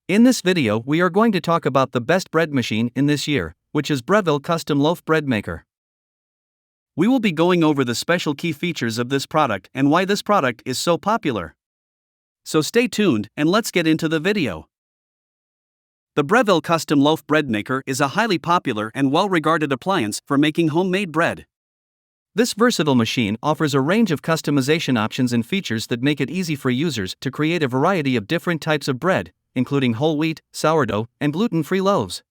In this video, we are going to talk about the best bread machine in this year, which is Breville Custom Loaf Bread Maker. We will be going over the special key features of this product and why this product is so popular. So stay tuned and let's get into the video. The Breville Custom Loaf Bread Maker is a highly popular and well-regarded appliance for making homemade bread. This versatile machine offers a range of customization options and features that make it easy for users to create a variety of different types of bread, including whole wheat, sourdough, and gluten-free loaves.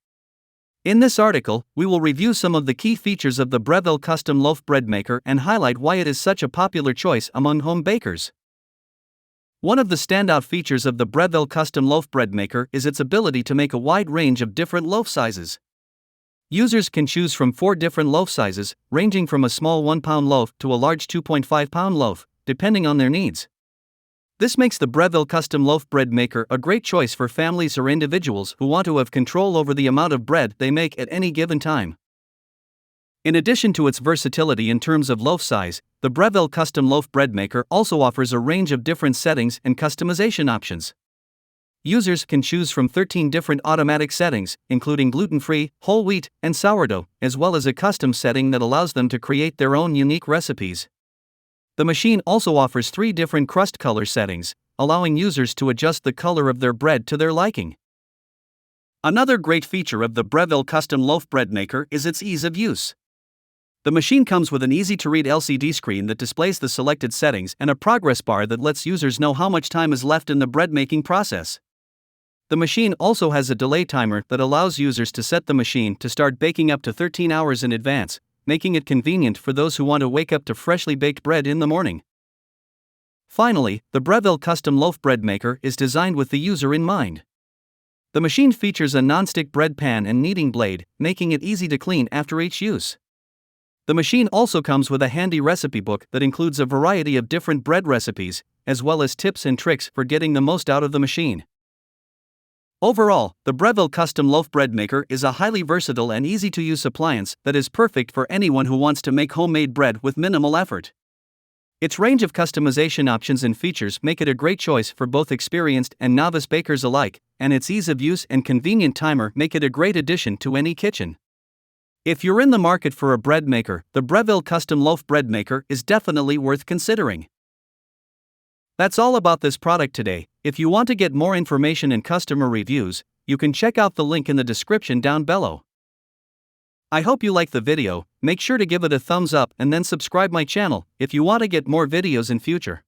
In this article, we will review some of the key features of the Breville Custom Loaf Bread Maker and highlight why it is such a popular choice among home bakers. One of the standout features of the Breville Custom Loaf Bread Maker is its ability to make a wide range of different loaf sizes. Users can choose from 4 different loaf sizes, ranging from a small 1-pound loaf to a large 2.5-pound loaf, depending on their needs. This makes the Breville Custom Loaf Bread Maker a great choice for families or individuals who want to have control over the amount of bread they make at any given time. In addition to its versatility in terms of loaf size, the Breville Custom Loaf Bread Maker also offers a range of different settings and customization options. Users can choose from 13 different automatic settings, including gluten-free, whole wheat, and sourdough, as well as a custom setting that allows them to create their own unique recipes. The machine also offers 3 different crust color settings, allowing users to adjust the color of their bread to their liking. Another great feature of the Breville Custom Loaf Bread Maker is its ease of use. The machine comes with an easy-to-read LCD screen that displays the selected settings and a progress bar that lets users know how much time is left in the bread-making process. The machine also has a delay timer that allows users to set the machine to start baking up to 13 hours in advance, making it convenient for those who want to wake up to freshly baked bread in the morning. Finally, the Breville Custom Loaf Bread Maker is designed with the user in mind. The machine features a non-stick bread pan and kneading blade, making it easy to clean after each use. The machine also comes with a handy recipe book that includes a variety of different bread recipes, as well as tips and tricks for getting the most out of the machine. Overall, the Breville Custom Loaf Bread Maker is a highly versatile and easy-to-use appliance that is perfect for anyone who wants to make homemade bread with minimal effort. Its range of customization options and features make it a great choice for both experienced and novice bakers alike, and its ease of use and convenient timer make it a great addition to any kitchen. If you're in the market for a bread maker, the Breville Custom Loaf Bread Maker is definitely worth considering. That's all about this product today. If you want to get more information and customer reviews, you can check out the link in the description down below. I hope you like the video. Make sure to give it a thumbs up and then subscribe my channel if you want to get more videos in future.